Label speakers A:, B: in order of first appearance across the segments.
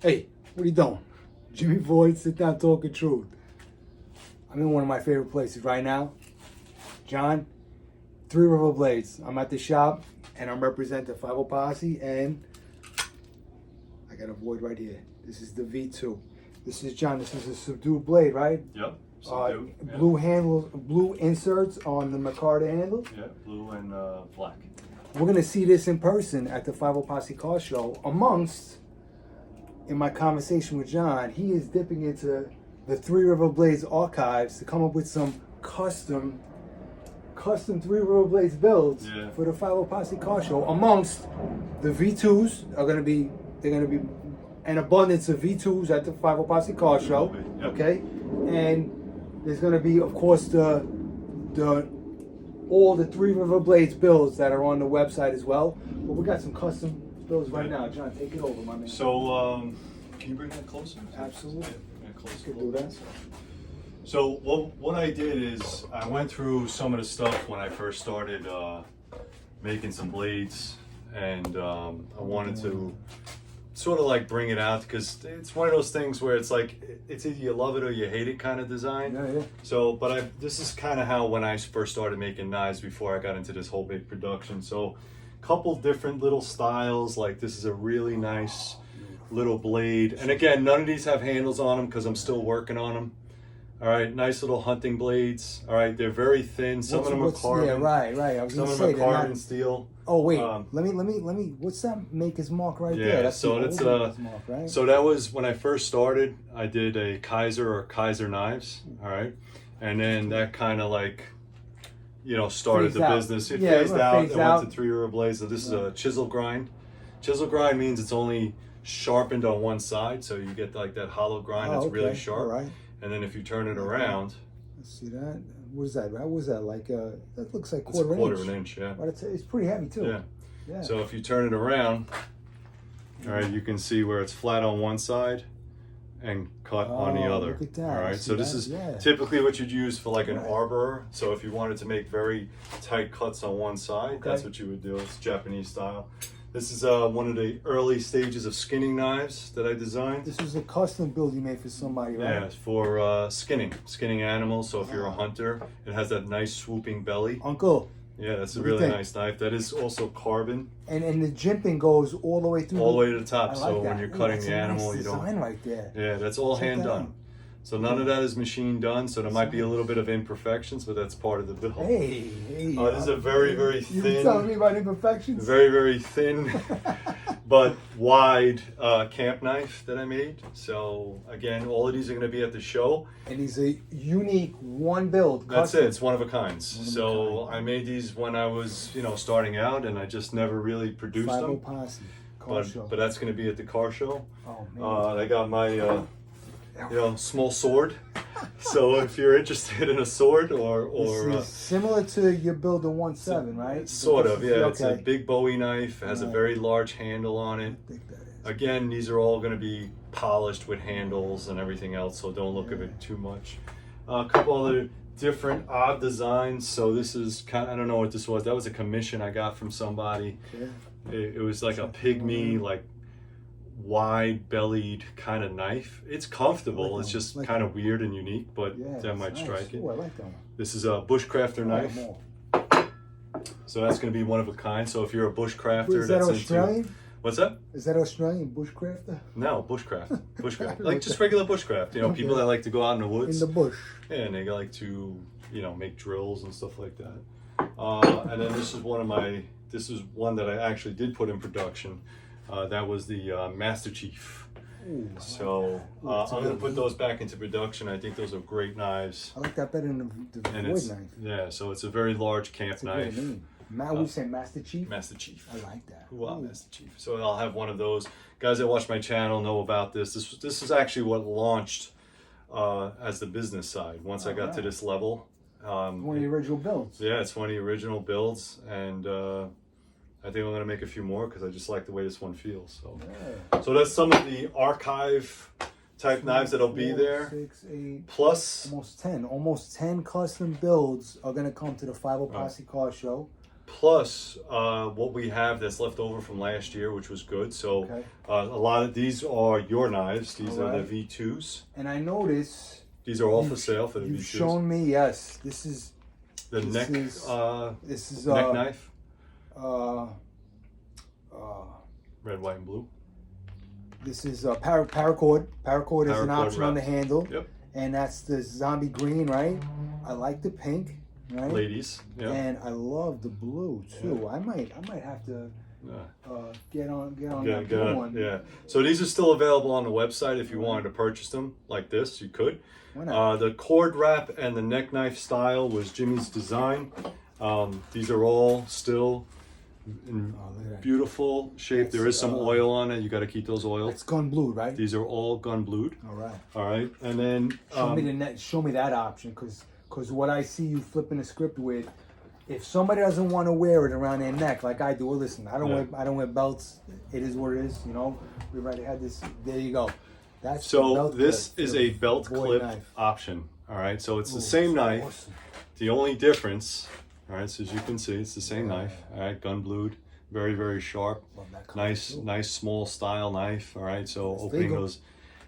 A: Hey, what are you doing? Jimmy Void, sit down, talking truth. I'm in one of my favorite places right now. John, Three River Blades. I'm at the shop and I'm representing 50 Posse, and I got a Void right here. This is the V2. This is John. This is a subdued blade, right?
B: Yep. Subdued.
A: Blue handles, blue inserts on the Micarta handle.
B: Yeah, blue and black.
A: We're gonna see this in person at the 50 Posse Car Show. In my conversation with John, he is dipping into the Three River Blades archives to come up with some custom Three River Blades builds for the 50 Posse Car Show. Amongst the V2s they're gonna be an abundance of V2s at the 50 Posse Car Show.
B: Yep.
A: Okay, and there's gonna be, of course, all the Three River Blades builds that are on the website as well. But we got some custom builds right now. John, take it over, my man.
B: So, can you bring that closer?
A: Absolutely.
B: Yeah, closer.
A: Could do that.
B: So what I did is I went through some of the stuff when I first started making some blades, and I wanted to sort of like bring it out because it's one of those things where it's like it's either you love it or you hate it kind of design.
A: Yeah.
B: So, but this is kind of how when I first started making knives before I got into this whole big production. So, couple different little styles. Like this is a really nice little blade, and again, none of these have handles on them because I'm still working on them. All right, nice little hunting blades. All right, they're very thin. Some of them are carbon.
A: Yeah, right. I was
B: some
A: gonna
B: of
A: say
B: them are carbon steel.
A: Oh wait, let me. What's that Maker's Mark right there?
B: That's so that's
A: Maker's Mark, right?
B: So that was when I first started. I did a Kaiser knives. All right, and then that kind of like, started the business. It phased out. It went to Three River Blades. So this is a chisel grind. Chisel grind means it's only sharpened on one side, so you get like that hollow grind that's really sharp.
A: All right.
B: And then if you turn it around,
A: let's see that. What is that? What was that? Like that looks like
B: quarter of an inch. Yeah.
A: But it's pretty heavy too.
B: Yeah. So if you turn it around, all right, you can see where it's flat on one side and cut on the other.
A: Look at that.
B: All right. So this is typically what you'd use for like an arborer. So if you wanted to make very tight cuts on one side, that's what you would do. It's Japanese style. This is one of the early stages of skinning knives that I designed.
A: This is a custom build you made for somebody, right?
B: Yeah, it's for skinning animals. So if you're a hunter, it has that nice swooping belly.
A: Uncle.
B: Yeah, that's a really nice knife. That is also carbon.
A: And the jimping goes all the way through.
B: All the way to the top.
A: Like
B: so when you're cutting the animal,
A: nice design right there.
B: Yeah, that's all hand done. So none of that is machine done. So there might be a little bit of imperfections, but that's part of the build.
A: Hey.
B: This is a very, very thin.
A: You telling me about imperfections?
B: Very, very thin, but wide camp knife that I made. So again, all of these are going to be at the show.
A: And these are unique one build.
B: That's it. It's one of a kind. So I made these when I was, starting out, and I just never really produced them.
A: Posse, car show.
B: But that's going to be at the car show.
A: Oh man.
B: I got my. Small sword. So if you're interested in a sword or
A: this is similar to your build the 1.7, right?
B: Sort of, yeah. It's a big Bowie knife. It has a very large handle on it.
A: I think that is.
B: Again, these are all going to be polished with handles and everything else, so don't look at it too much. A couple other different odd designs. So this is I don't know what this was. That was a commission I got from somebody. It was like a pygmy, like wide-bellied kind of knife. It's comfortable. It's just kind of weird and unique, but that might strike it.
A: Ooh, I like that one.
B: This is a bushcrafter knife. So that's going to be one of a kind. So if you're a bushcrafter,
A: is that Australian?
B: What's that?
A: Is that Australian bushcrafter?
B: No, bushcraft. Like just regular bushcraft. People that like to go out in the woods.
A: In the bush.
B: Yeah, and they like to, make drills and stuff like that. And then this is one that I actually did put in production. That was the Master Chief.
A: Ooh,
B: so I'm going to put those back into production. I think those are great knives.
A: I like that better than the Void knife.
B: Yeah, so it's a very large camp knife.
A: Great name. Would you say Master Chief?
B: Master Chief.
A: I like that.
B: Master Chief. So I'll have one of those. Guys that watch my channel know about this. This is actually what launched as the business side. Once I got to this level.
A: One of the original builds.
B: Yeah, it's one of the original builds. And I think I'm going to make a few more because I just like the way this one feels. So that's some of the archive type knives that'll be there.
A: 6, 8,
B: plus
A: almost 10 custom builds are going to come to the 50 Posse Car Show.
B: plus what we have that's left over from last year, which was good. So
A: Okay.
B: a lot of these are your knives. These
A: All
B: are
A: right.
B: the V2s.
A: And I notice
B: These are all for sale for the
A: you've
B: V2s.
A: shown me, yes, this is
B: The
A: this
B: neck
A: is
B: neck knife, red, white, and blue.
A: this is paracord. Paracord is an
B: Paracord
A: option on the
B: wrap.
A: handle.
B: Yep.
A: And that's the zombie green, right? I like the pink, right?
B: Ladies. Yeah.
A: And I love the blue too.
B: Yeah.
A: I might have to get on that
B: Get
A: blue
B: on,
A: one.
B: yeah. So these are still available on the website. If you wanted to purchase them like this, you could.
A: Why not?
B: The cord wrap and the neck knife style was Jimmy's design. These are all still in
A: look at that.
B: beautiful shape. There is some oil on it. You got to keep those oils.
A: It's gun blued, right?
B: These are all gun blued.
A: All right.
B: All right, and then
A: Show me that option, because what I see you flipping the script with, if somebody doesn't want to wear it around their neck like I do, well, listen, I don't wear belts. It is what it is, you know. We already had this. There you go. That's the
B: so
A: belt
B: this
A: clip
B: is
A: for
B: a
A: the
B: belt
A: boy
B: clip
A: knife.
B: option. All right, so it's the
A: Ooh,
B: same
A: so
B: knife.
A: awesome.
B: The only difference, all right, so as you can see, it's the same knife. All right, gun blued, very, very sharp.
A: Love that color,
B: Nice,
A: too.
B: nice small style knife. All right, so
A: It's
B: opening
A: legal.
B: those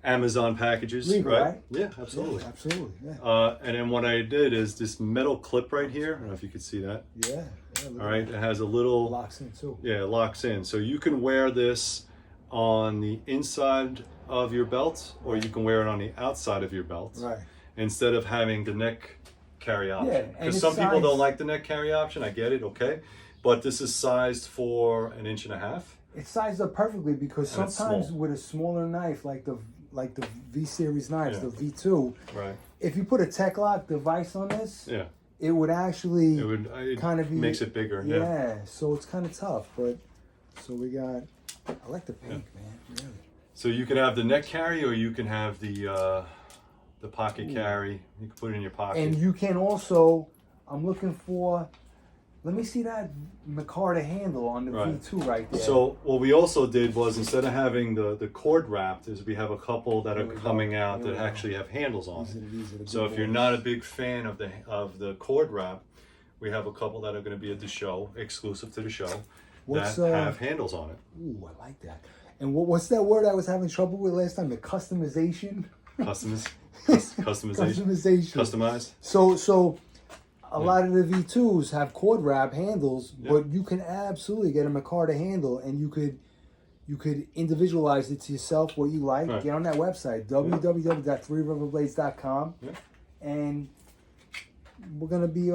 B: Amazon packages,
A: Legal, right?
B: Yeah, absolutely.
A: Yeah, absolutely. Yeah.
B: And then what I did is this metal clip right here. I don't know if you can see that.
A: Yeah. Look
B: All
A: at
B: right,
A: that.
B: it has a little,
A: Locks in too.
B: yeah, it locks in. So you can wear this on the inside of your belt, or you can wear it on the outside of your belt.
A: Right.
B: Instead of having the neck carry option.
A: Yeah, and
B: Because
A: it's
B: some people
A: sized-
B: don't like the neck carry option. I get it, okay. But this is sized for 1.5 inches.
A: It's sized up perfectly because
B: And it's
A: sometimes
B: small.
A: with a smaller knife like the V series knives,
B: Yeah.
A: the V2,
B: Right.
A: if you put a tech lock device on this,
B: Yeah.
A: it would actually
B: It
A: kind of be
B: makes it bigger.
A: Yeah,
B: Yeah.
A: so it's kind of tough, but so we got. I like the pink, man. Really.
B: So you can have the neck carry, or you can have the pocket carry. You can put it in your pocket.
A: And you can also. I'm looking for. Let me see that micarta handle on the
B: Right.
A: V2 right there.
B: So what we also did was, instead of having the cord wrapped, is we have a couple that are
A: Here we go.
B: coming out
A: Here
B: that
A: we go.
B: actually have handles on
A: These
B: it.
A: are the
B: So
A: good
B: if you're
A: boys.
B: not a big fan of the cord wrap, we have a couple that are going to be at the show, exclusive to the show,
A: What's,
B: that have handles on it.
A: Ooh, I like that. And what's that word I was having trouble with last time? The customization.
B: Customization.
A: Customization.
B: Customized.
A: So a lot of the V2s have cord wrap handles,
B: Yeah.
A: but you can absolutely get a micarta handle, and you could individualize it to yourself what you like.
B: Right.
A: Get on that website, www.threeriverblades.com,
B: Yeah.
A: and we're gonna be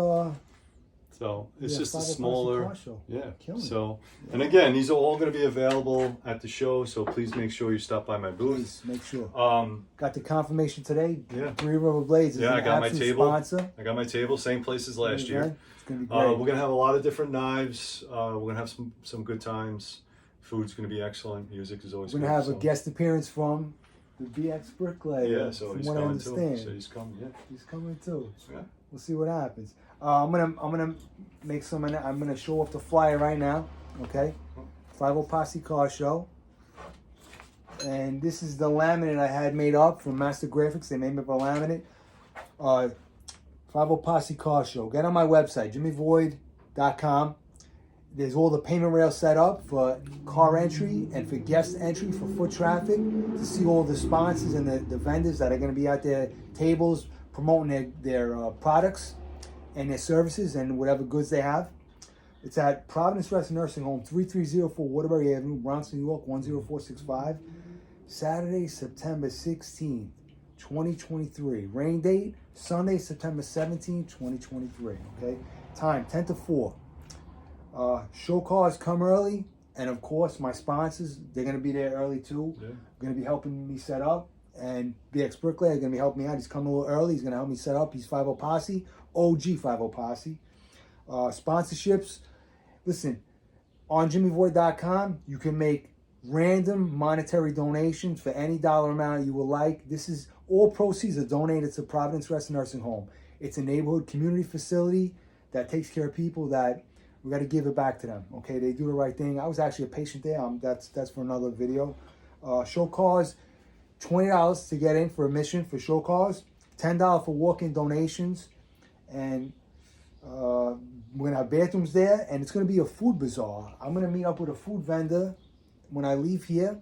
B: So it's
A: Yeah,
B: just a
A: 5 o'clock
B: smaller,
A: car show.
B: yeah.
A: Killing it.
B: So, and again, these are all going to be available at the show. So please make sure you stop by my booth.
A: please make sure.
B: Um,
A: Got the confirmation today.
B: Yeah.
A: Three River Blades is
B: Yeah, I
A: an
B: got my
A: absolute
B: table.
A: sponsor.
B: I got my table, same place as last year.
A: Okay? It's gonna be great.
B: We're gonna have a lot of different knives. We're gonna have some good times. Food's gonna be excellent. Music is always
A: We're
B: good.
A: gonna have
B: so.
A: a guest appearance from the BX Bricklayer.
B: Yeah, so
A: from
B: he's
A: what I
B: coming too.
A: understand.
B: So he's coming. Yeah.
A: He's coming too.
B: Yeah.
A: We'll see what happens. I'm gonna make some. I'm gonna show off the flyer right now. Okay, 50 Posse Car Show. And this is the laminate I had made up from Master Graphics. They made me up a laminate. 50 Posse Car Show. Get on my website, jimmyvoid.com. There's all the payment rails set up for car entry and for guest entry for foot traffic, to see all the sponsors and the vendors that are going to be at their tables promoting their products and their services and whatever goods they have. It's at Providence Rest Nursing Home, 3304 Waterbury Avenue, Bronx, New York, 10465. Saturday, September 16th, 2023. Rain date, Sunday, September 17th, 2023. Okay? Time, 10 to 4. Show cars come early, and of course my sponsors, they're going to be there early too.
B: Yeah.
A: Going to be helping me set up, and BX Bricklayer is going to be helping me out. He's coming a little early. He's going to help me set up. He's 50 Posse, OG 50 Posse. Sponsorships, listen, on jimmyvoid.com you can make random monetary donations for any dollar amount you would like. This is all proceeds are donated to Providence Rest Nursing Home. It's a neighborhood community facility that takes care of people that we got to give it back to them. Okay, they do the right thing. I was actually a patient there. That's for another video. Show cars, $20 to get in for admission for show cars, $10 for walk-in donations, and We're gonna have bathrooms there, and it's gonna be a food bazaar. I'm gonna meet up with a food vendor when I leave here.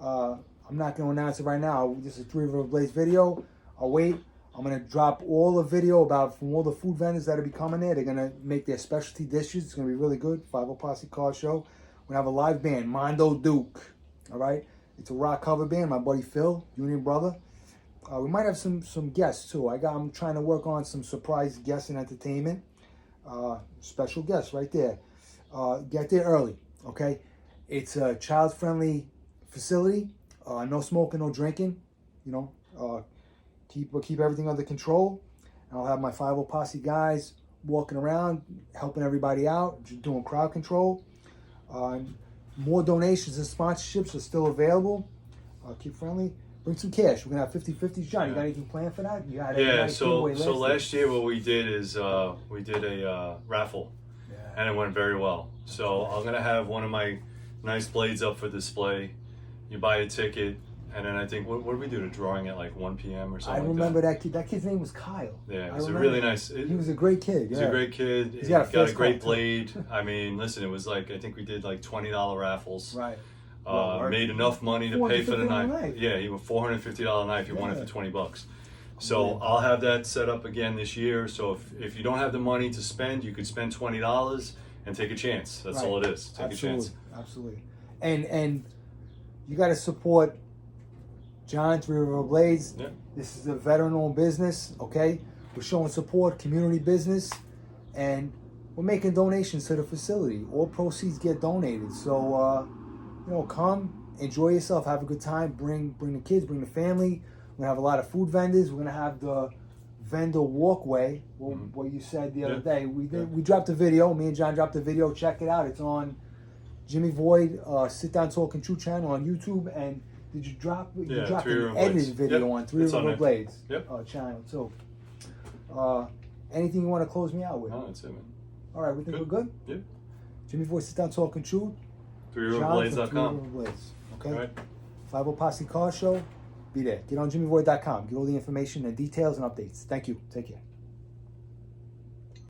A: I'm not gonna announce it right now. This is a Three River Blaze video. I'll wait. I'm gonna drop all the video from all the food vendors that'll be coming there. They're gonna make their specialty dishes. It's gonna be really good. 50 Posse Car Show. We're gonna have a live band, Mondo Duke. All right, it's a rock cover band. My buddy Phil, Union brother. We might have some guests too. I'm trying to work on some surprise guests and entertainment. Special guests right there. Get there early, okay? It's a child-friendly facility. No smoking, no drinking. You know, keep everything under control. I'll have my 50 Posse guys walking around, helping everybody out, doing crowd control. More donations and sponsorships are still available. Keep friendly. Bring some cash. We're gonna have 50-50s. John, you got anything planned for that? You had
B: yeah. So last year what we did is we did a raffle, and it went very well. So I'm gonna have one of my nice blades up for display. You buy a ticket, and then I think what did we do? The drawing at like 1 p.m. or something.
A: I remember that kid. That kid's name was Kyle.
B: Yeah, he's a really nice.
A: He was a great kid.
B: He's a great kid. He's got a great blade. I mean, listen, it was like I think we did like $20 raffles.
A: Right.
B: Made enough money to pay for the knife. Yeah, he was $450 knife. He won it for $20. So I'll have that set up again this year. So if you don't have the money to spend, you could spend $20 and take a chance. That's all it is. Take a chance.
A: Absolutely. And you got to support John, Three River Blades.
B: Yeah.
A: This is a veteran-owned business. Okay, we're showing support, community business, and we're making donations to the facility. All proceeds get donated. So. You know, come, enjoy yourself, have a good time, bring the kids, bring the family. We're gonna have a lot of food vendors. We're gonna have the vendor walkway, what you said the other day. We dropped a video, me and John dropped a video, check it out. It's on Jimmy Void, Sit Down Talk and True channel on YouTube. And did you drop an edited video on Three River Blades channel too. Anything you want to close me out with?
B: No, that's it, man.
A: All right, we think we're good?
B: Yep.
A: Jimmy Void, Sit Down Talk and True.
B: ThreeRiverBlades.com.
A: Okay.
B: All right.
A: 50 Posse Car Show. Be there. Get on JimmyVoid.com. Get all the information and details and updates. Thank you. Take care.